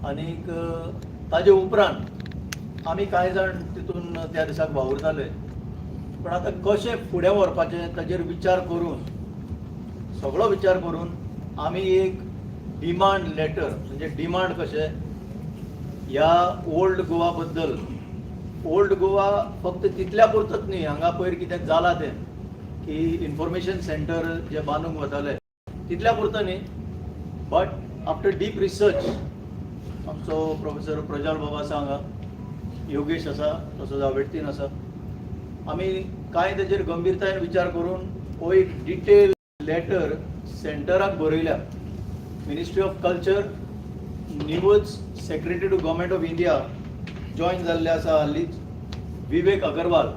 आनीक ताजे उपरांत आमी कांय जाण तितून त्या दिसाक वावुरताले, पण आतां कशें फुडें व्हरपाचें ताजेर विचार करून सगळो विचार करून आमी एक डिमांड लेटर म्हणजे डिमांड कशें ह्या ओल्ड गोवा बद्दल. ओल्ड गोवा फक्त तितल्या पुरतच न्ही, हांगा पयर कितें जालां तें की इन्फॉर्मेशन सेंटर जे बांदूंक वताले तितल्या पुरतं न्ही, बट आफ्टर डीप रिसर्च आमचो प्रोफेसर प्रजाल बाबा आसा, हांगा योगेश आसा, तसोच आवेडतीन आसा, आमी कांय तेजेर गंभीरतायेन विचार करून हो एक डिटेल लेटर सेंटराक बरयल्या. Ministry of culture, news secretary to government of India join जाल्ले आसा हालींच, विवेक अगरवाल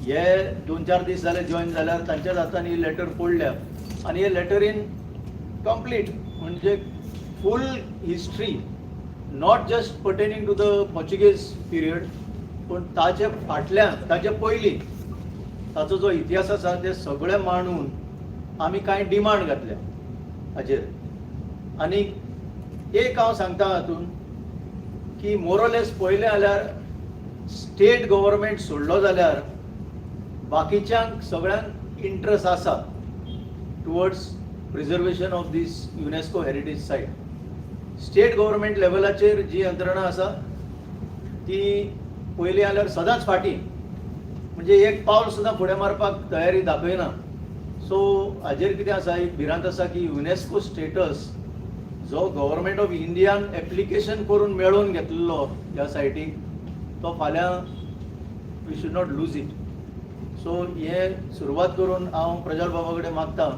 हे 2-4 दीस जाले जॉईन जाल्यार तांच्याच हातान ही लेटर पडल्या. आनी हे लेटरीन कंप्लीट म्हणजे full history, not just pertaining to the Portuguese period, पण ताचे फाटल्यान ताचे पयलीं ताचो जो इतिहास आसा ते सगळे मांडून आमी कांय डिमांड घातल्या हाचेर. आनी एक हांव सांगता हातून की मोरलेस पळयलें जाल्यार स्टेट गव्हर्मेंट सोडलो जाल्यार बाकीच्यांक सगळ्यांक इंट्रस्ट आसा towards preservation of this UNESCO heritage site. State government लेवलाचेर जी यंत्रणा आसा ती पयलीं जाल्यार सदांच फाटीं, म्हणजे एक पावल सुद्दां फुडें मारपाक तयारी दाखयना. सो हाजेर कितें आसा, एक भिरांत आसा की युनेस्को स्टेटस जो गव्हर्मेंट ऑफ इंडियान एप्लिकेशन करून मेळोवन घेतलेलो ह्या सायटीक, तो फाल्यां we should not lose it. So हे सुरवात करून हांव प्रजाल बाबा कडेन मागतां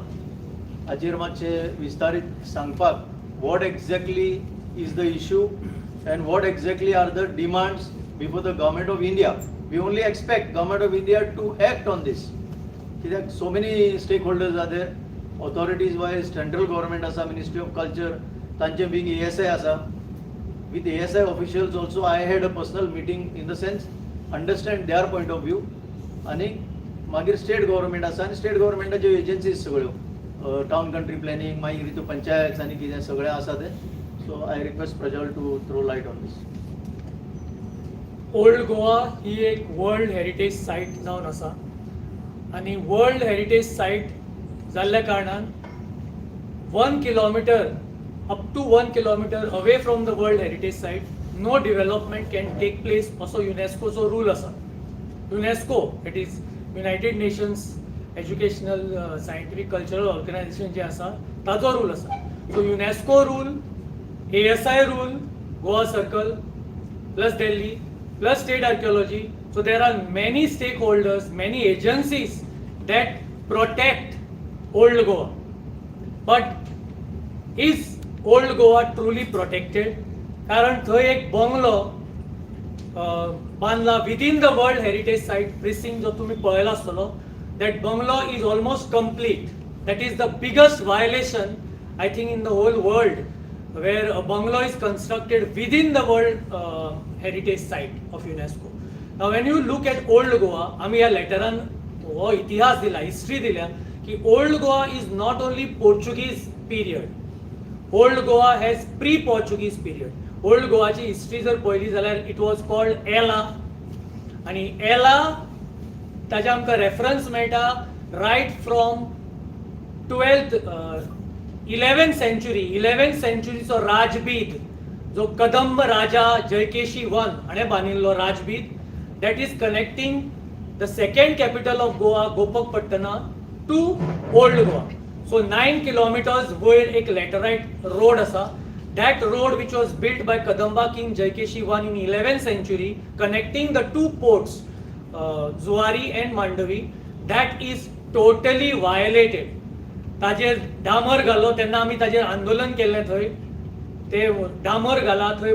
हाचेर मातशें विस्तारीत सांगपाक, what exactly is the issue and what exactly are the demands before the government of India. We only expect government of India to act on this, कित्याक so many stake holders are there. Authorities wise central government आसा, ministry of culture, तांचे being ASI आसा. With ASI officials also I had a personal meeting in the sense understand their point of view. आनी मागीर state government आसा आनी state गव्हर्मेंटाच्यो agencies सगळ्यो, town country planning, मागीर हितू पंचायत आनी कितें सगळें आसा ते. So I request Prajwal to throw light on this. Old Goa ही एक वर्ल्ड हेरिटेज सायट जावन आसा आनी वर्ल्ड हेरिटेज सायट जाल्ल्या कारणान 1 kilometre up to 1 kilometre away from the world heritage site no development can take place असो युनेस्कोचो रूल आसा. UNESCO it is United Nations Educational Scientific Cultural Organization जे आसा ताचो रूल आसा. So UNESCO rule, ASI rule, Goa circle plus Delhi plus state archaeology. So there are many stakeholders, many agencies that protect Old Goa. But is Old Goa truly protected? कारण थंय एक bungalow बांधला within the World Heritage Site precinct जो तुम्ही पळयला आसतलो. That bungalow is almost complete. That is the biggest violation I think in the whole world, where a bungalow is constructed within the World Heritage Site of UNESCO. Now when you look at Old Goa, आम्ही या लेटरान हो इतिहास दिला, history दिल्या की Old Goa is not only Portuguese period. Old Goa has pre-Portuguese period. Old Goaची history जर पळयली जाल्यार it was called Ela, आणि Ela ताजे आमकां रेफरन्स मेळटा रायट फ्रॉम 11th सेंचुरीचो राजबीद जो कदंब राजा जयकेशी I हाणें बांदिल्लो राजबीद, that is connecting the second capital of Goa, Gopakpatana, to Old Goa. So 9 kilometers वयर एक laterite road आसा. That road which was built by Kadamba King Jaykeshi I in 11th century, connecting the two ports, Zuari and Mandavi, that is totally violated. ताजेर डामर घालो तेन्ना आमी ताजेर आंदोलन केल्लें. थंय ते डामर घाला, थंय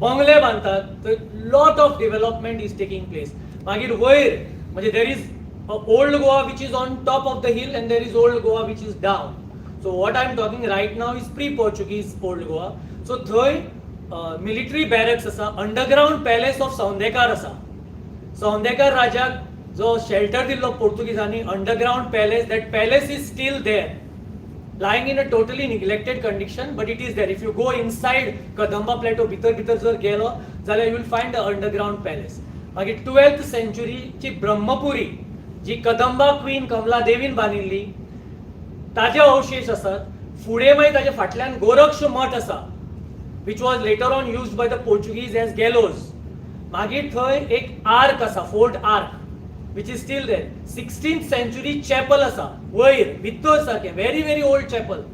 बंगले बांदतात, थंय lot of development is taking place. मागीर वयर म्हणजे there is Old Goa which is on top of the hill and there is Old Goa which is down. So what I am talking right now is pre Portuguese Old Goa. So थंय military बॅरक्स आसा, underground palace of Saundekar आसा. सौंदेकार राजाक जो shelter दिल्लो पोर्तुगीजांनी, underground palace, that palace is still there. lying in a totally neglected condition, but it is there. If you go inside Kadamba Plateau, भितर जर गेलो जाल्यार you will find the underground palace. मागीर 12th century ची ब्रह्मपुरी जी Kadamba queen कमला देवीन बांदिल्ली ताजे अवशेष आसात. फुडें मागीर ताजे फाटल्यान गोरक्ष मठ आसा, which was later on used by the Portuguese as gallows. मागीर थंय एक आर्क आसा, fort arc, which is still there. 16th century chapel asa, वयर भितर सारखे, very old chapel.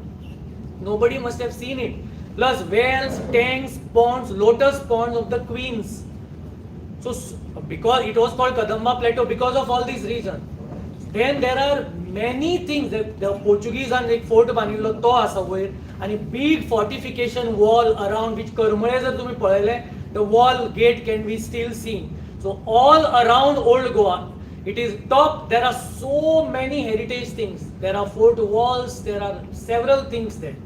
Nobody must have seen it. Plus wells, tanks, ponds, lotus ponds of the queens. So because it was called Kadamba Plateau because of all these reasons. Then there are many things that the Portuguese and like fort बांदिल्लो तो आसा वयर, आणि big fortification wall around which करमळे जर तुम्ही पळयले, the wall gate can be still seen. So all around Old Goa, it is top. There are so many heritage things. There are fort walls. There are several things there.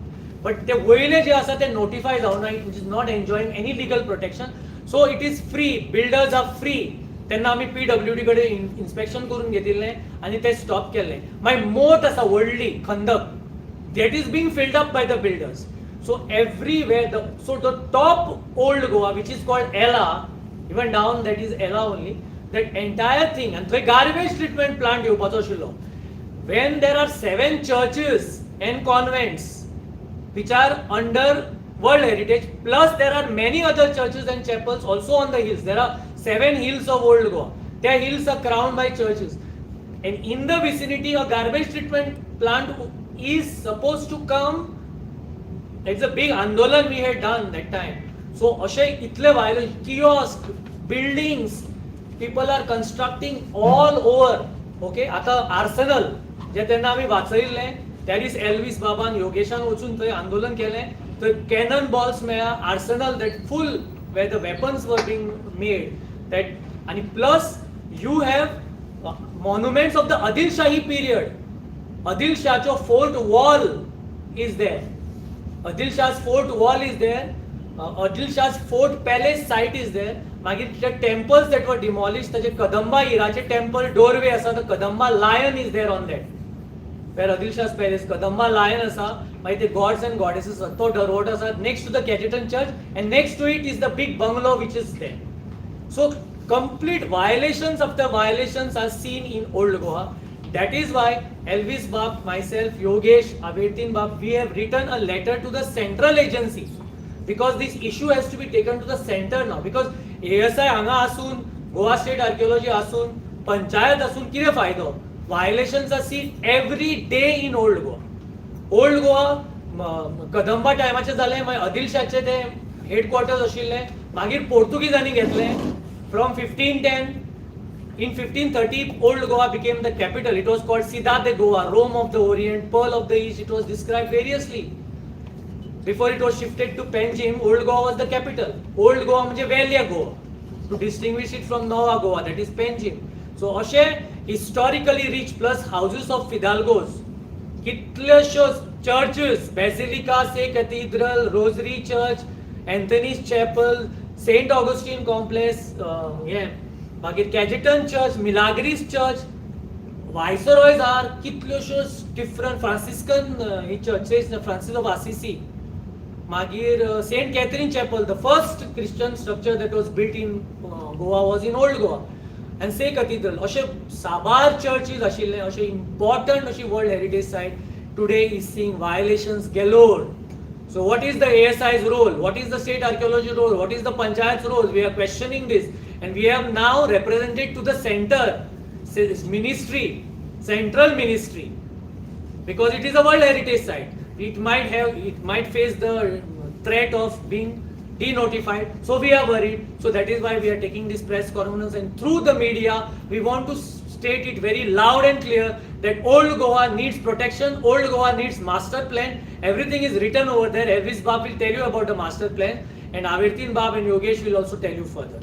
But the वयले जे आसा ते notify जावना, which is not enjoying any legal protection. So it is free. Builders are free. तेन्ना आमी PWD कडे inspection करून घेतिल्ले आणि ते स्टॉप केले. मागीर मोट आसा व्हडली खंदक, that is being filled up by the builders. So everywhere, the top Old Goa, which is called Ella, even down that is Ella only, that entire thing, and the garbage treatment plant येवपाचो आशिल्लो. When there are 7 churches and convents which are under World Heritage, plus there are many other churches and chapels also on the hills. There are 7 hills of Old Goa. Their hills are crowned by churches. And in the vicinity, a garbage treatment plant is supposed to come. It's a big andolan we had done that time. So, ashe itle violence, kiosk, buildings, people are constructing all over. Okay, आता arsenal, जे त्यांना आम्ही वाचयिल्ले, there is Elvis बाबान योगेशान वचून थंय आंदोलन केलें. The cannon balls मेळ्ळा, arsenal that full where the weapons were being made. That and plus you have monuments of the Adil Shahi period. Adil Shah's fort wall is there. Adil Shah's fort wall is there. Adil Shah's fort palace site is there. मागीर the temples that were demolished, ताचे Kadamba iraचे temple doorway आसा, the Kadamba lion is there on that. Where Adil Shah's palace, Kadamba lion आसा, मागीर the gods and goddesses तो road आसा next to the Cajetan church, and next to it is the big bungalow which is there. So complete violations after violations are seen in Old Goa. That is why Elvis Bab, myself, Yogesh, Avertin Bab, we have written a letter to the central agency, because this issue has to be taken to the center now. Because ASI हांगा आसून, Goa State Archaeology आसून, पंचायत आसून कितें फायदो? Violations are seen every day in Old Goa. Old Goa Kadamba टायमाचे जाले, मागीर आदिल शाहचे ते headquarters आशिल्ले, मागीर पोर्तुगीजांनी घेतले. From 1510, in 1530, Old Goa became the capital. It was called Cidade de Goa, Rome of the Orient, Pearl of the East. It was described variously. Before it was shifted to Panjim, Old Goa was the capital. Old Goa म्हणजे Velha Goa, to distinguish it from Nova Goa, that is Panjim. So अशे historically rich, plus houses of Fidalgos, कितल्योश्योच churches, Basilica से Cathedral, Rosary Church, Anthony's Chapel, Saint Augustine Complex, मागीर Cajetan Church, Milagres Church, Viceroys are कितल्योश्योच different Franciscan churches, Francis of Assisi. मागीर Saint Catherine Chapel, the first Christian structure that was built in Goa was in Old Goa. And say Cathedral, अशे साबार churches आशिल्ले, अशे important अशी World Heritage Site today is seeing violations galore. So what is the ASI's role? What is the state archaeology role? What is the panchayat's role? We are questioning this, and we have now represented to the center, ministry, central ministry, because it is a World Heritage Site. It might face the threat of being denotified. So we are worried. So that is why we are taking this press conference, and through the media, we want to state it very loud and clear that Old Goa needs protection. Old Goa needs master plan. Everything is written over there. Elvis Bab will tell you about the master plan, and Avertin Bab and Yogesh will also tell you further.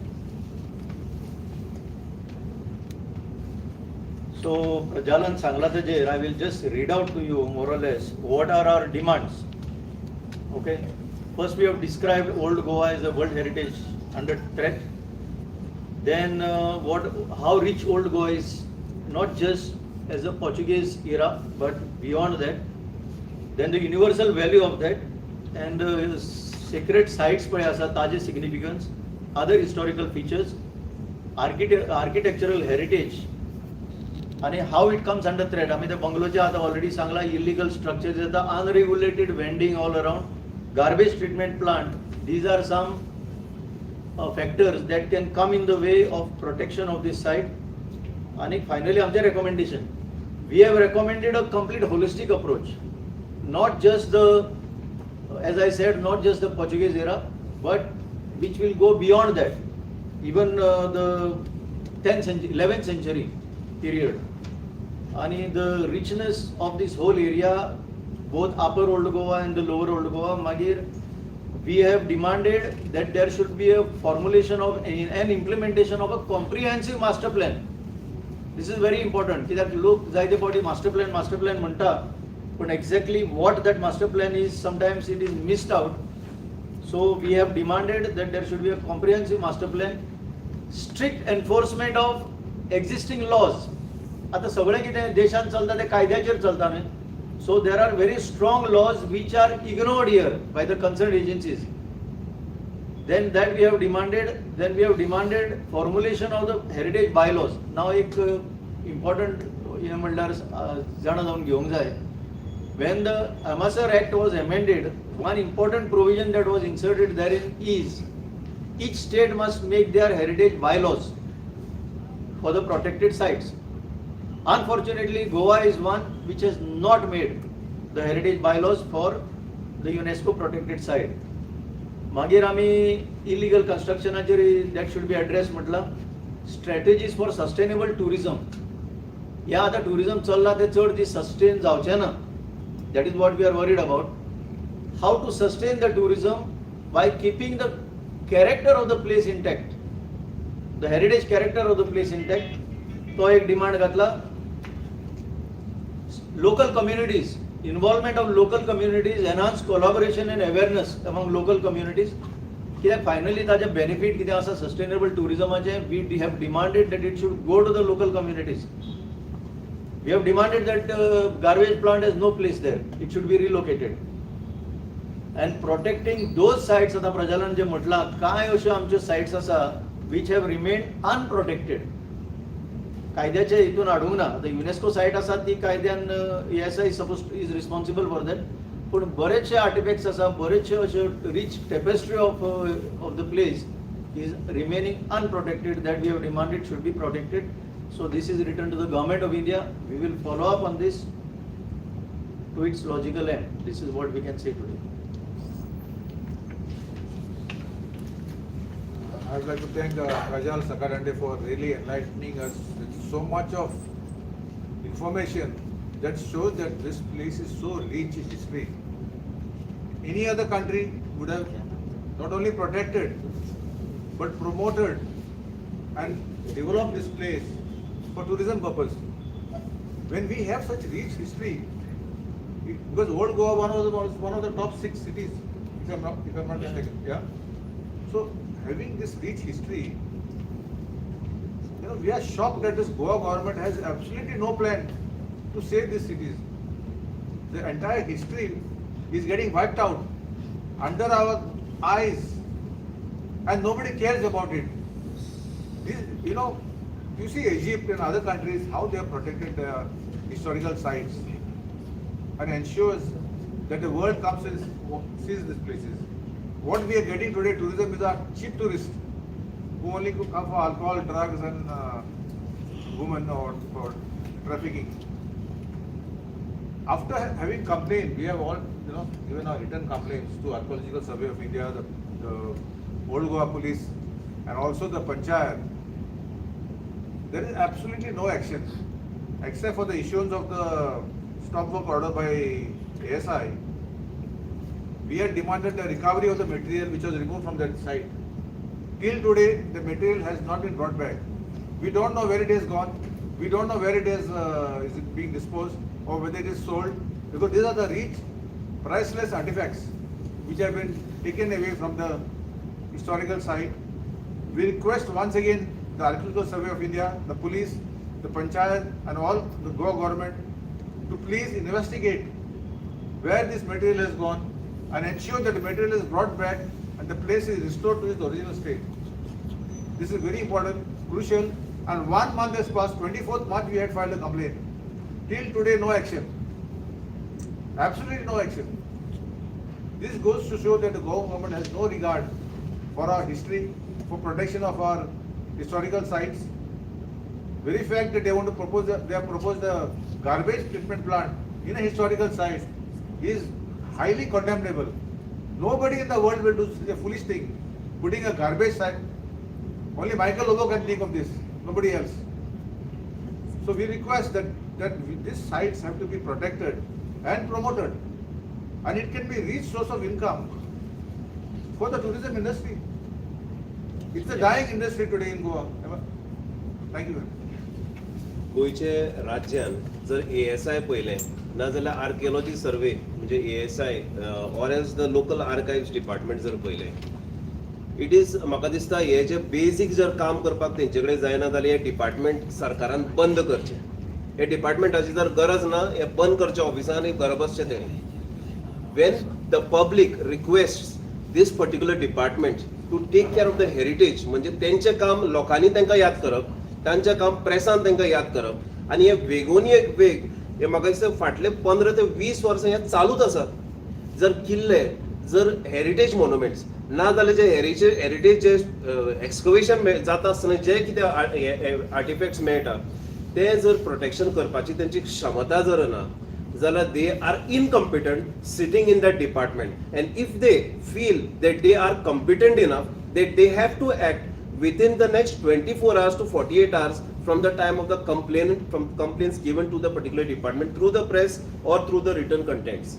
So Prajalan Sangla तेजेर, I will just read out to you more or less what are our demands. Okay. First, we have described Old Goa as a World Heritage under threat. Then, how rich Old Goa is, not just as a Portuguese era, but beyond that. then the universal value of that, and the sacred sites पळय आसा ताजे significance, other historical features, architectural heritage, आणि how it comes under threat. आम्ही त्या बंगलोचे आता already Sangla, illegal structures येता, unregulated vending all around, garbage treatment plant. These are some factors that can come in the way of protection of this site. And finally, आमचे recommendation. We have recommended a complete holistic approach, not just the, as I said, not just the Portuguese era, but which will go beyond that, even the 10th century, 11th century period. And the richness of this whole area, both upper Old Goa and the lower Old Goa, Magir, we have demanded that there should be a formulation of an implementation of a comprehensive master plan. This is very important. कित्याक लोक जायते फावटी master plan म्हणटा, but exactly what that master plan is, sometimes it is missed out. So we have demanded that there should be a comprehensive master plan, strict enforcement of existing laws. आता सगळे कितें देशांत चलता ते कायद्याचेर चलता न्हय. So there are very strong laws which are ignored here by the concerned agencies. Then that we have demanded formulation of the heritage bylaws. Now एक important हे म्हणल्यार जाणा जावन घेवंक जाय. When the Amasa Act was amended, one important provision that was inserted therein is each state must make their heritage bylaws for the protected sites. Unfortunately, Goa is one which has not made the heritage bylaws for the UNESCO protected site. मागीर आमी illegal constructionाचेर that should be addressed म्हटला. Strategies for sustainable tourism. या आता tourism चल्ला ते चड दी sustain जावचें ना. That is what we are worried about. How to sustain the tourism by keeping the character of the place intact, the heritage character of the place intact. तो एक demand घातला. Local communities, involvement of local communities, enhanced collaboration and awareness among local communities. कित्याक finally ताजे benefit कितें आसा sustainable tourismaचे, we have demanded that it should go to the local communities. We have demanded that garbage plant has no place there, it should be relocated. And protecting those sites, आता प्रजालान जे म्हटला, काय अश्यो आमच्यो sites आसा which have remained unprotected. कायद्याचे हितून हाडूंक ना. आतां युनेस्को सायट आसा ती कायद्यान ESI is responsible for that, पूण बरेचशे आर्टिफॅक्ट्स आसा, बरेचशे अश्यो rich tapestry of the place is remaining unprotected. That we have demanded should be protected. So this is written to the government of India. We will follow up on this to its logical end. This is what we can say today. I would like to thank Prajal Sakhardande for really enlightening us with so much of information that shows that this place is so rich in history. Any other country would have not only protected but promoted and developed this place for tourism purpose. When we have such rich history, because Old Goa was one of the top 6 cities, if I'm not mistaken, yeah. So having this rich history, we are shocked that this Goa government has absolutely no plan to save these cities. The entire history is getting wiped out under our eyes, and nobody cares about it. This, you see Egypt and other countries, how they have protected their historical sites and ensures that the world comes and sees these places. What we are getting today, tourism is a cheap tourist who only could come for alcohol, drugs and women or for trafficking. After having complained, we have all given our written complaints to Archaeological Survey of India, the Old Goa Police and also the Panchayat. There is absolutely no action except for the issuance of the stop work order by ASI. We had demanded the recovery of the material which was removed from that site. Till today, the material has not been brought back. We don't know where it has gone. We don't know where it is it being disposed or whether it is sold, because these are the rich, priceless artifacts which have been taken away from the historical site. We request once again the Archaeological Survey of India, the police, the Panchayat and all the Goa government to please investigate where this material has gone and ensure that the material is brought back and the place is restored to its original state. This is very important, crucial, and 1 month has passed. 24th March we had filed a complaint. Till today, no action. Absolutely no action. This goes to show that the Goa government has no regard for our history, for protection of our historical sites. Very fact that they want to propose, they have proposed a garbage treatment plant in a historical site is highly condemnable. Nobody in the world will do such a foolish thing, putting a garbage site. Only Michael Lobo can think of this, nobody else. So we request that these sites have to be protected and promoted, and it can be a rich source of income for the tourism industry. It's a dying industry today in Goa. Thank you. गोयचे राज्यान जर ASI पळयलें ना जाल्यार archaeology सर्वे म्हणजे ASI or else the local archives department जर पळयलें it is म्हाका दिसता हे जे बेसिक जर काम करपाक तेंचे कडेन जायना जाल्यार हे डिपार्टमेंट सरकारान बंद करचें. हे डिपार्टमेंटाची जर गरज ना हे बंद करचे ऑफिसान घर बसचें तेणी. When the public request this particular department to take care of the heritage म्हणजे तेंचें काम लोकांनी तांकां याद करप, तांचें काम प्रेसान तांकां याद करप आनी हे वेगोनी एक वेग हे म्हाका दिसता फाटले 15 ते 20 वर्सां हे चालूच आसात. जर किल्ले जर हेरिटेज मॉन्युमेंट्स ना जाल्यार जे हेरिटेज जे एक्सकवेशन जाता आसतना जे कितें आर्टिफॅक्ट्स मेळटा ते जर प्रोटेक्शन करपाची तेंची क्षमता जर ना जाल्यार they are incompetent sitting in that department. And if they feel that they are competent enough that they have to act within the next 24 hours to 48 hours from the time of the complaints given to the particular department through the press or through the written contents.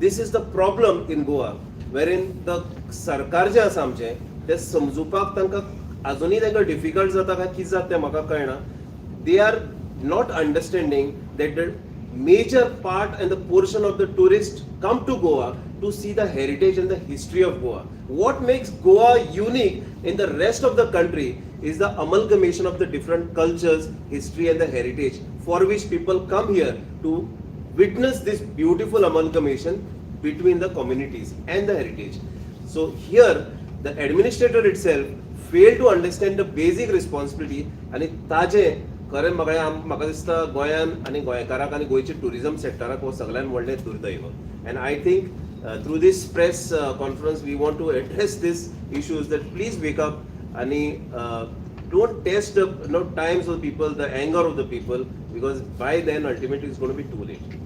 This is the problem in Goa, wherein the sarkar je asa amche te समजुपाक तांकां अजुनूय तांकां difficult जाता काय कितें जाता तें म्हाका कळना. They are not understanding that the major part and the portion of the tourists come to Goa to see the heritage and the history of Goa. What makes Goa unique in the rest of the country is the amalgamation of the different cultures, history and the heritage for which people come here to witness this beautiful amalgamation between the communities and the heritage. So here the administrator itself failed to understand the basic responsibility आणि ताजे खरें म्हाका दिसता गोंयान आनी गोंयकाराक आनी गोंयच्या टुरिझम सेक्टराक हो सगळ्यान व्हडलें दुर्दैव. And I think through this press conference we want to address these issues that please wake up and don't test the times of people, the anger of the people, because by then ultimately it's going to be too late.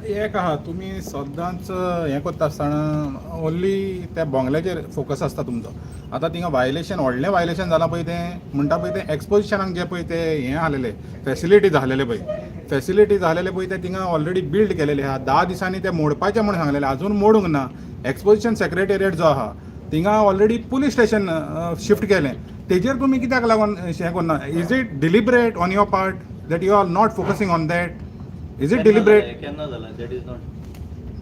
एक आहा तुमी सदांच हें करता आसतना only त्या बोंगल्याचेर focus आसता तुमचो. आतां थिंगा वायलेशन व्हडलें वायलेशन जालां पळय तें म्हणटा पळय तें एक्सपोजिशनाक जे पळय ते हें आसलेले फेसिलिटीज आसलेले पळय ते थिंगा ऑलरेडी बिल्ड केलेले आहा. 10 दिसांनी ते मोडपाचें म्हण सांगलेलें आजून मोडूंक ना. एक्सपोजिशन सेक्रेटेरियट जो आहा थिंगा ऑलरेडी पुलीस स्टेशन शिफ्ट केलें. तेजेर तुमी कित्याक लागून हें करना? Is it deliberate on your part that you are not focusing on that? Is it deliberate? केन्ना जाला? That is not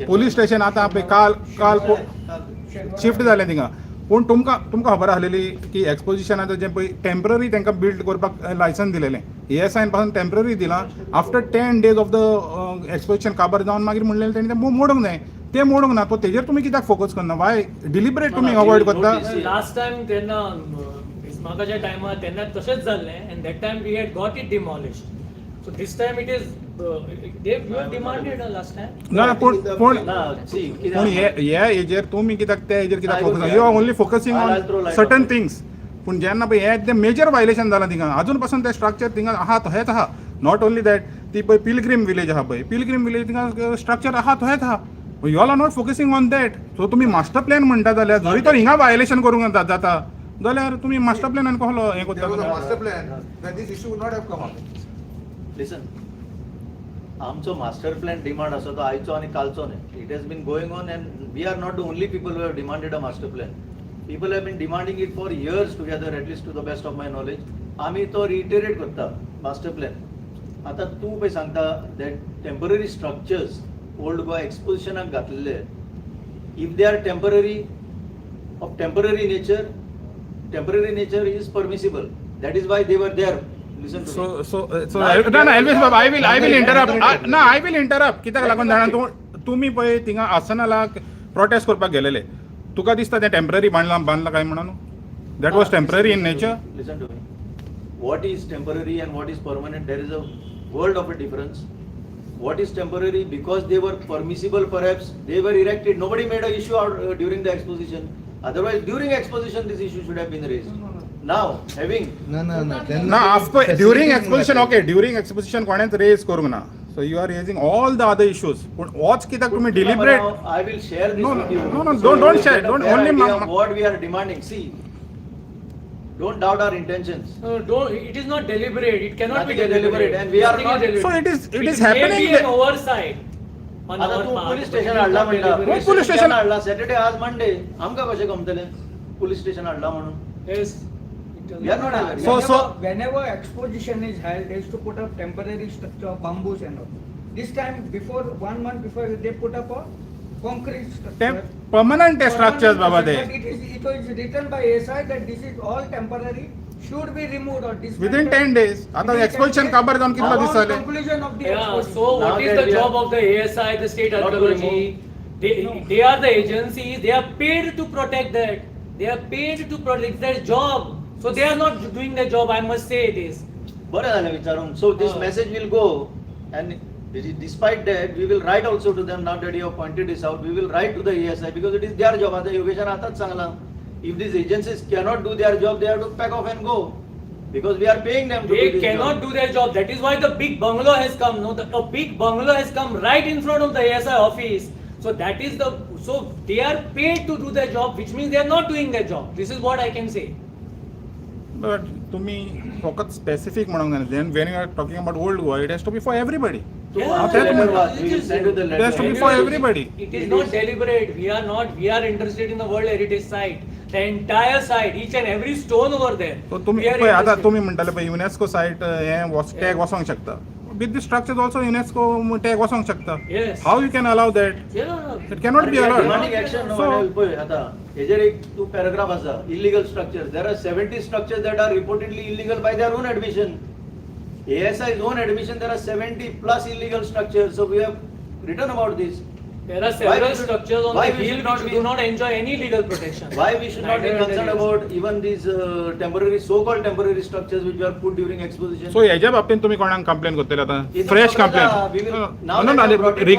police station आतां पळय काल शिफ्ट जालें थिंगा. पूण तुमकां खबर आसलेली की एक्सपोजिशनाचें जें पळय टेम्पररी तांकां बिल्ड करपाक लायसन्स दिलेलें ASI पासून टेम्पररी दिलां. After 10 days of the exposition काबार जावन मागीर म्हणलेलें तेणी तें मोडूंक जाय. ते मोडूंक ना. तो तेजेर तुमी कित्याक फोकस करना? वाय डिलिबरेट तुमी अवॉयड करता? लास्ट टायम तेन्ना इस्माकाच्या टायमार तेन्ना तशेंच जाल्लें and that time we had got it demolished. So this time it is they were demanded last time. ना पूण ह्या हेजेर तुमी कित्याक त्या हेजेर कित्याक focus? You are only focusing on certain things. पूण जेन्ना पळय हे ते मेजर वायलेशन जालां थिंगा अजून पासून ते स्ट्रक्चर थिंगा आहा तो हेच आहा. नॉट ओन्ली दॅट ती पळय पिलग्रीम विलेज आहा पळय पिलग्रीम विलेज थिंगा स्ट्रक्चर आहा तो हेच आहा. You all are not focusing on that. So तुमी मास्टर प्लॅन म्हणटा जाल्यार जरी तर हिंगा वायलेशन करूंक जाता जाल्यार तुमी मास्टर प्लॅनान कसलो हें करता? Master plan then this issue would not have come up. Listen, आमचो मास्टर प्लॅन डिमांड आसा तो आयचो आनी कालचो न्ही. It has been going on and we are not the only people who have demanded a master plan. People have been demanding it for years together, at least to the best of my knowledge. आमी तो रिटेरेट करता master plan. आतां तूं पळय सांगता that temporary structures Old Goa एक्सपोजिशनाक घातलेले, if they are temporary of temporary nature is permissible. That is why they were there listen to me. So Now, no, Elvis Baba, I will interrupt. Now, I will interrupt. कित्याक लागून जाणा तुम्ही पळय थिंगा आसनलाक protest करपाक गेलेले. तुका दिसता ते टेम्पररी बांधला काय म्हणून? That was temporary in nature. Listen to me. What is temporary and what is permanent? There is a world of a difference. What is temporary? Because they were permissible, perhaps they were erected. Nobody made an issue out during the exposition. Otherwise, during exposition, this issue should have been raised. Now, having No. Then ना after during exposition, okay, during exposition कोणेच raise करूंक ना. So you are raising all the other issues. पण watch कित्याक तुम्ही deliberate? Now, I will share this No, with you. no, So don't you share. get a Don't fair only idea ma- of what we are demanding. See, don't doubt our intentions. No, don't, it is not deliberate. It cannot Nothing be is deliberate, and we are Nothing not- deliberate. So it is may happening be that- an oversight. on आता our तू part, police but station it is हाडला not म्हणटा deliberate. Police police station station हाडला Saturday आज Monday आमकां कशें गमतलें police station हाडला म्हणून Yes. We are not aware. So- Whenever exposition is held, they used to put up temporary structure, bamboos and all. This time, before 1 month before, they put up a concrete structure. Permanent structures बाबा ते. But it is written by SI that this is all temporary, should be removed or dismantled. Within 10 days. आता Within 10 exposition days, काबार जाऊन कितला upon this जाले? conclusion of the Yeah, exposition. so Now what is that the we job are- of the ASI, the state Not to archaeology? remove. They are the agencies, they are paid to protect that. They are paid to protect their job. So they are not doing their job, I must say this. बरं झालं विचारून so this message will go and despite that we will write also to them now that you have pointed this out we will write to the ASI because it is their job आता योगेशान आताच Sangla if these agencies cannot do their job they have to pack off and go because we are paying them to They do this cannot job. do their job. That is why the big bungalow has come. No, a big bungalow has come right in front of the ASI office. So that is so they are paid to do their job, which means they are not doing their job. This is what I can say. But तुम्ही फकत specific म्हणूंक जाय. Then when you are talking about Old Goa, it has to be for everybody. So Yeah, after that letter one- was, we will send you the It has to be letter. for everybody. It is not deliberate. We are interested in the World Heritage Site. The entire site, each and every stone over there. So तुम्ही We are पळय आता interested. तुम्ही म्हणटाले पळय UNESCO site हे tag वसोंक शकता. With the structures also UNESCO tag वसोंक शकता. Yes. How you can allow that? Yeah. It cannot be We are allowed. demanding action So- पळय आता हेजेर एक तू पॅराग्राफ आसा illegal structures there are 70 structures that are reportedly illegal by their own admission ASI's own admission there are 70 plus illegal structures so we have written about this There are Why several we should- structures on why the we hill should not which be- do not enjoy any legal protection. why we should not be Neither concerned there is. about even these temporary so-called temporary structures which were put during exposition So हेच्या बाबतीत तुम्ही कोणाक complain करतले आता? इथं Fresh सगळं complaint. जा, we will- now No, that no, you have brought it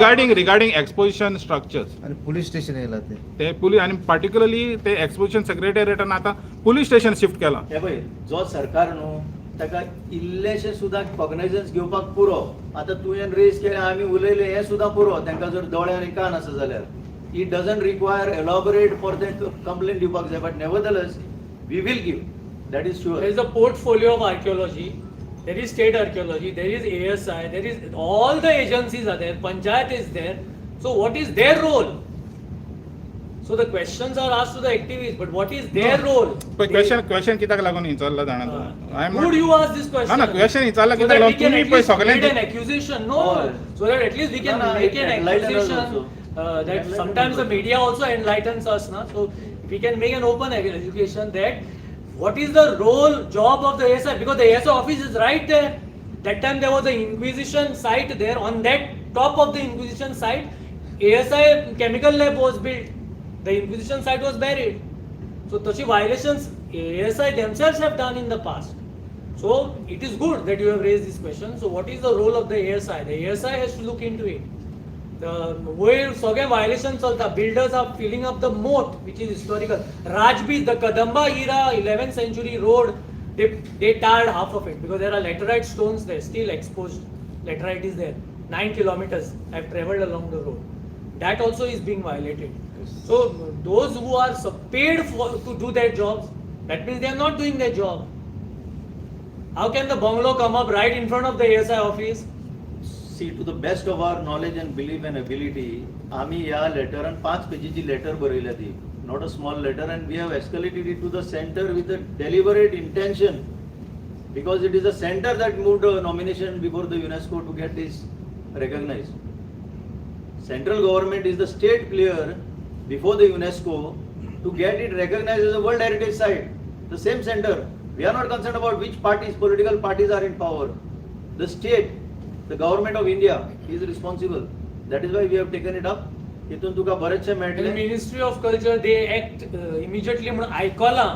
regarding exposition structures. आणि पोलीस स्टेशन येयला ते ते पुलीस आणि पार्टिक्युलरली ते एक्सपोजिशन सेक्रेटरीएटान आता पुलीस स्टेशन शिफ्ट केला. हे पळय जो सरकार न्हू ताका इल्लेशे सुद्धा कॉग्नायझन्स घेवपाक पुरो आता तुवें रेज केलें आमी उलयले हे सुद्धा पुरो तांकां जर दोळे आनी कान आसा जाल्यार it doesn't require elaborate for that complain दिवपाक जाय but nevertheless we will give that is sure There is a portfolio of archaeology. There is state archaeology. There is ASI. There is all the agencies are there. Panchayat is there. So what is their role? So the questions are asked to the activists, but what is their role? Question कित्याक लागून विचारला जाणा तूं? I am Would not- you ask this question? ना, question विचारला so कित्याक that we लागून can तुम्ही at पळय least सगळ्यांची- make an accusation. No, Oh. so that at least we can No, no, make it an enlightens us accusation. also. That Enlightens sometimes the us. media also enlightens us, na. So we can make an open education that what is the job of the ASI, because the ASI office is right there. That time there was the Inquisition site there. On that top of the Inquisition site, ASI chemical lab was built. The Inquisition site was buried. So such violations ASI themselves have done in the past. So it is good that you have raised this question. So what is the role of the ASI? The ASI has to look into it. The way सगळे violations चलता, builders are filling up the moat, which is historical. Rajbeet, the Kadamba era, 11th century road, they tarred half of it because there are laterite stones there, still exposed. Laterite is there. 9 kilometers I have traveled along the road. That also is being violated. So those who are paid to do their jobs, that means they are not doing their job. How can the bungalow come up right in front of the ASI office? See, to the best of our knowledge and belief and ability, आम्ही या लेटरान 5 पेजीची letter बरयल्या ती, not a small letter, and we have escalated it to the center with a deliberate intention, because it is the center that moved a nomination before the UNESCO to get this recognized. Central government is the state player before the UNESCO to get it recognized as a World Heritage Site. The same center We are not concerned about which parties, political parties are in power. The state, the government of India is responsible. That is why we have taken it up. हितून तुका बरेचशे And the मेळटले. Ministry of Culture, they act immediately म्हणून आयकला.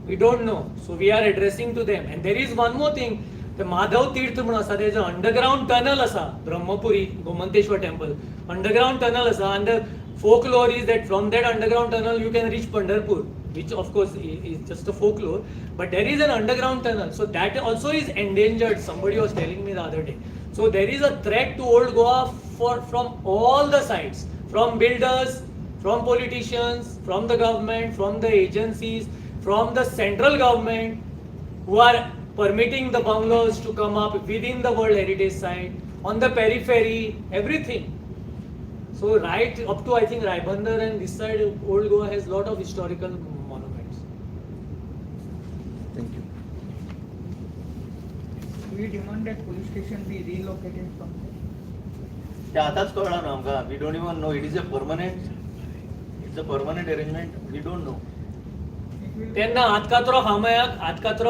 We don't know. So we are addressing to them. And there is one more thing. The Madhav Tirth म्हणून असा, there is an underground tunnel असा, Brahmapuri, Gomanteshwar temple. Underground tunnel असा, and the folklore is that from that underground tunnel you can reach Pandharpur, which of course is just a folklore. But there is an underground tunnel. So that also is endangered. Somebody was telling me the other day. So there is a threat to Old Goa from all the sides. From builders, from politicians, from the government, from the agencies, from the central government who are permitting the bungalows to come up within the World Heritage Site, on the periphery, everything. So right up to I think Raibandar and this side, Old Goa has lot of historical monuments. Thank you. We demand that police station be relocated from there. ते आताच कळना न्हू आमकां. We don't even know. It is a permanent. It's a permanent arrangement. We don't know. It will त्यांना हातकात्रो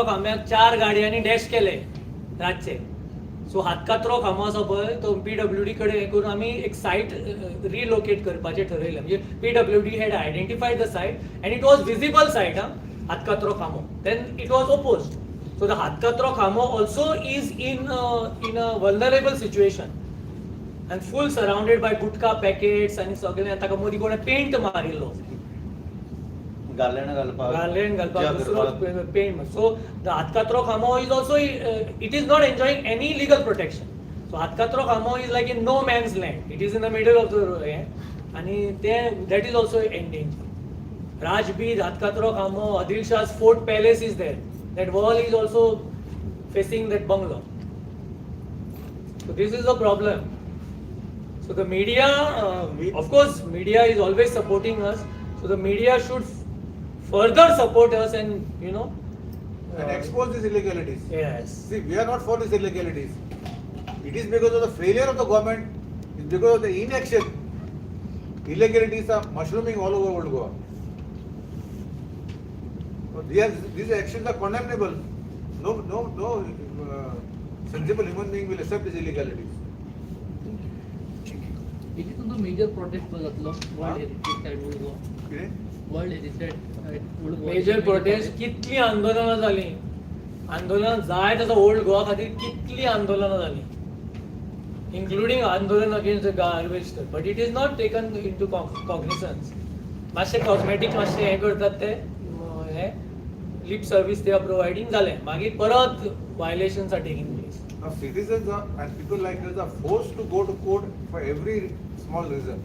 खांब्याक 4 गाडयांनी dash केले रातचे. सो हातकात्रो खांबो आसा पळय तो PWD कडे हे करून आमी एक सायट रिलोकेट करपाचें ठरयलें. म्हणजे PWD had identified the site and it was visible site, हातकात्रो खांबो. Then it was opposed. So the हातकात्रो खांबो also is in a vulnerable situation and full surrounded by gutka packets आणि सगळे ताका मदीं कोणें पेंट मारिल्लो. गार्लेंड घालपाक. Garland घालपाक ज्या दुसरो करपाक. paint. So the हातकात्रो खांबो is also it is not enjoying any legal protection. So हातकात्रो खांबो is like in no man's land. It is in the middle of the आणि that is also endangered. Rajbeed, हातकात्रो खांबो, Adil Shah's Fort Palace is there. That wall is also facing that bungalow. So this is the problem. So the media, of course, media is always supporting us. So the media should further support us and And expose these illegalities. Yes. See, we are not for these illegalities. It is because of the failure of the government, it's because of the inaction. Illegalities are mushrooming all over Old Goa. So these actions are condemnable. No sensible human being will accept these illegalities. It is the major protest for World Heritage at Old Goa. कितें? World Heritage at Old Goa. Major protest कितली आंदोलनां जाली. आंदोलन जाय तसो old Goa खातीर कितली आंदोलनां जाली. Including आंदोलन against the garbage. But it is not taken into cognizance. मातशे कॉस्मेटिक मातशे हे करतात ते हे lip service they are providing जालें. मागीर परत violations are taking place. Now citizens and people like us are forced to go to court for every small reason.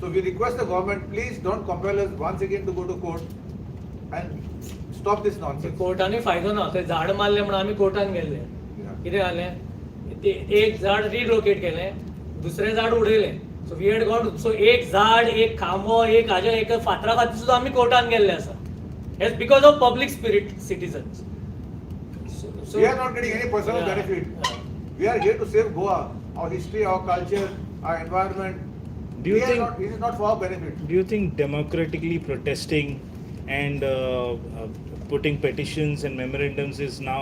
So we request the government, please don't compel us once again to go to court and stop this nonsense. कोर्टाने फायदो ना. ते झाड मारले म्हणून आमी कोर्टान गेल्ले. Yeah. कितें जालें? ते एक झाड रिलोकेट केलें, दुसरें झाड उडयलें. So we had got so एक झाड, एक खांबो, एक हाजे एक फातरा खातीर सुद्दां आमी कोर्टान गेल्ले आसा. Yes, because of public spirit citizens. We are not getting any personal Yeah. benefit. Yeah. We are here to save Goa, our history, our culture, our environment. Do you think- It is not for our benefit. Do you think democratically protesting and putting petitions and memorandums is now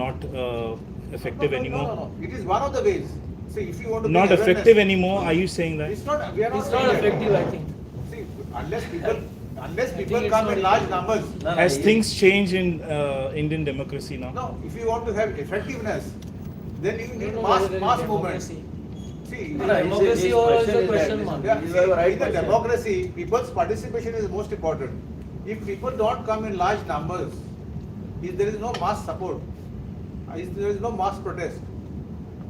not effective anymore? No. It is one of the ways. See, if you want to Not bring effective awareness- anymore? Are you saying that? It's not. We are not. It's not saying that. effective, I think. See, unless people think it's come not in large effective. numbers. No, Has he- things changed in Indian democracy now? No, if you want to have effectiveness, then you need No, mass there is movement. democracy. See, No, no, Democracy his or question also is question that- mark. yeah, These see, are right in the questions. democracy, people's participation is most important. If people don't come in large numbers, if there is no mass support, if there is no mass protest,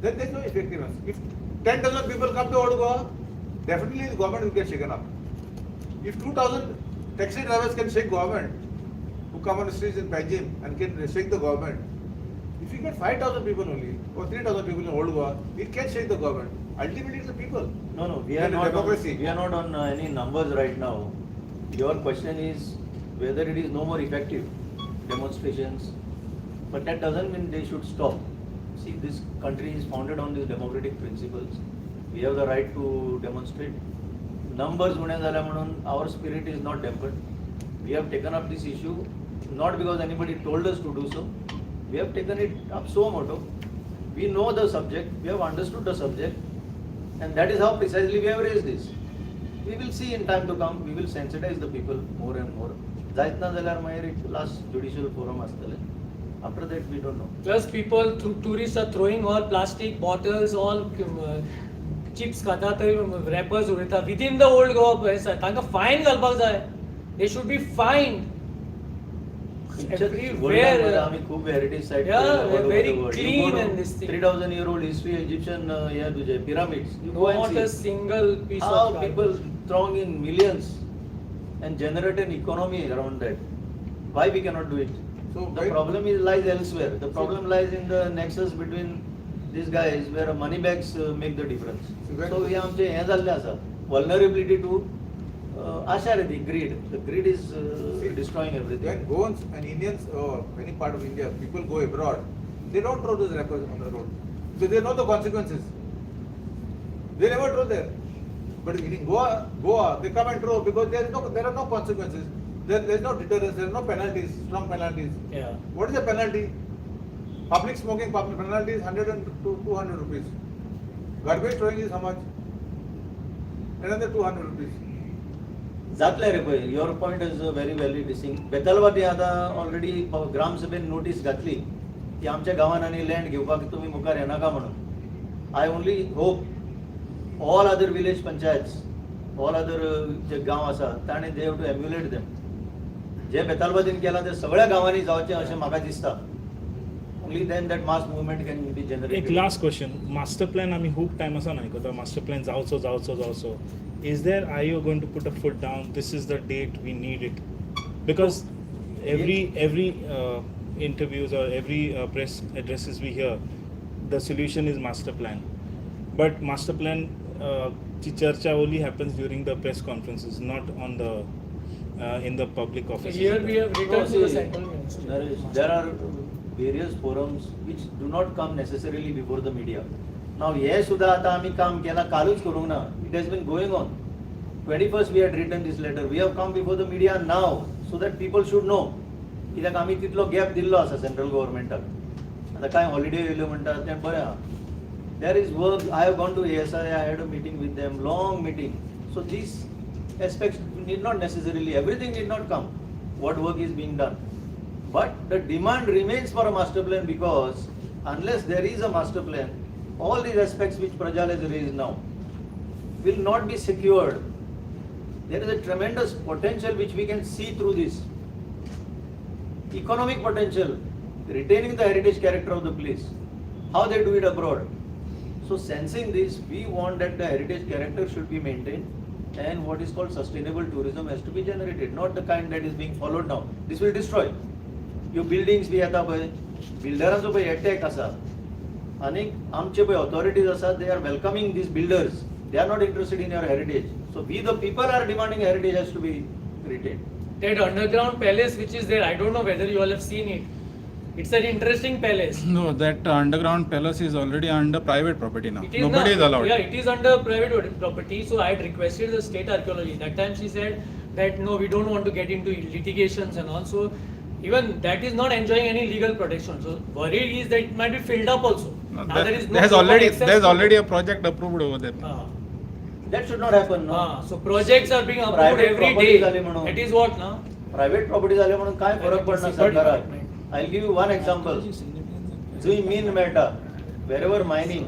then there is no effectiveness. If 10,000 people come to Old Goa, definitely the government will get shaken up. If 2,000 taxi drivers can shake government, who come on the streets in Panjim and can shake the government, if you get 5,000 people only, or 3,000 people in Old Goa, it can shake the government. Ultimately, it's the people. No, we are And not. democracy. We are not on any numbers right now. Your question is whether it is no more effective demonstrations, but that doesn't mean they should stop. See, this country is founded on these democratic principles. We have the right to demonstrate. Numbers उणे जाल्या म्हणून our spirit is not dampened. We have taken up this issue not because anybody told us to do so. We have taken it up suo moto. We know the subject, we have understood the subject, and that is how precisely we have raised this. We will see in time to come, we will sensitize the people more and more. जायत ना जाल्यार मागीर एक last judicial forum आसतले. After that we don't know. Plus people, tourists are throwing all plastic bottles, all chips खाता थंय wrappers उडयता within the old Goa place. तांकां fine घालपाक जाय. They should be fined. Everywhere. आम्ही खूप heritage site Yeah, all over very the world. clean You go to and this thing. 3,000-year-old history Egyptian yeah, तुझे pyramids. You go and Not see a single piece how of people garbage. throng in millions and generate an economy around that. Why we cannot do it? So The why- problem lies elsewhere. The problem lies in the nexus between these guys where money bags make the difference. So we आमचे हे जाल्ले आसा. Vulnerability to आशारेती greed. The greed is destroying everything. When Gomes and Indians or any part of India, people go abroad, they don't throw those wrappers on the road because they know the consequences. They never throw there. But in Goa, they come and throw because there are no consequences. There is no deterrence. There are no penalties, strong penalties. Yeah. What is the penalty? Public smoking penalty is 100 and 200 rupees. Garbage throwing is how much? Another 200 rupees. जातले रे पळय your point is very valid this thing Betalbatim आतां already ग्रामसभेन notice घातली की आमच्या गांवांत आनी land घेवपाक तुमी मुखार येनाका म्हणून I only hope all other village panchayats all other जे गांव आसा ताणें they have to emulate them जे बेतालबातीन केलां ते सगळ्या गांवांनी जावचें अशें म्हाका दिसता only then that mass movement can be एक generated last question master plan आम्ही खूप टाइम आसा आयकता मास्टर प्लॅन जावचो is there are you going to put a foot down this is the date we need it because every interviews or every press addresses we hear the solution is master plan but master plan ची चर्चा only happens during the press conferences not on the in the public offices. Here we have written to the central ministry. There are various forums which do not come necessarily before the media. Now, हे सुद्धा आता आम्ही काम केला कालूच करूंक ना. It has been going on. 21st we had written this letter. We have come before the media now so that people should know. कित्याक आम्ही तितलो गॅप दिल्लो आसा सेंट्रल गव्हर्नमेंटाक. आता काय हॉलिडे येयल्यो म्हणटात तें बरें आहा. There is work. I have gone to ASI. I had a meeting with them, long meeting. So these aspects need not necessarily, everything need not come. What work is being done. But the demand remains for a master plan because unless there is a master plan, all these aspects which Prajal has raised now will not be secured. There is a tremendous potential which we can see through this. Economic potential, retaining the heritage character of the place, how they do it abroad. So sensing this, we want that the heritage character should be maintained and what is called sustainable tourism has to be generated, not the kind that is being followed now. This will destroy. Your buildings be आता पळय, builderanचो पळय attack आसा. आणि आमचे पळय authorities आसा, they are welcoming these builders. They are not interested in your heritage. So we the people are demanding heritage has to be retained. That underground palace which is there, I don't know whether you all have seen it. It's an interesting palace. No, that underground palace is already under private property now. It is Nobody is allowed. Yeah, it is under private property. So I had requested the state archaeology. That time she said that no, we don't want to get into litigations and all. So even that is not enjoying any legal protection. So worried is that it might be filled up also. No, Now there is no there's proper already access there's to already it. a project approved over there. That should not happen. No? So projects are being approved Private every property day. झाली म्हणून. That is what now? Private property झाले म्हणून काय फरक पडना सरकाराक. आय give you one example. जंय mean मेळटा, wherever mining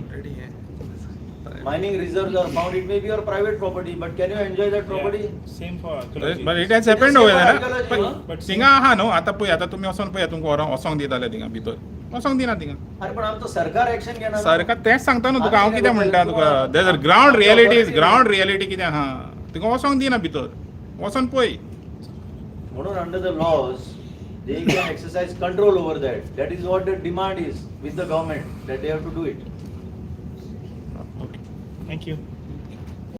reserves are found, it may be your private property, but can you enjoy that property? Yeah, same for archaeology. But it has happened over there. Archaeology, But huh? But थिंगा आहा न्हू आतां पळय आतां तुमी वचोन पळय तुमकां वसोंक दिताले थिंगा भितर वसोंक दिना थिंगा अरे पण आमचो सरकार एक्शन घेना ना. सरकार तेंच सांगता न्हू तुका हांव कितें म्हणटा तुका देर ग्रावंड रियलिटी कितें आहा थिंगा वसोंक दिना भितर वचोन पळय म्हणून under the laws they can exercise control over that. That is what the demand is with the government, that they have to do it. Thank you.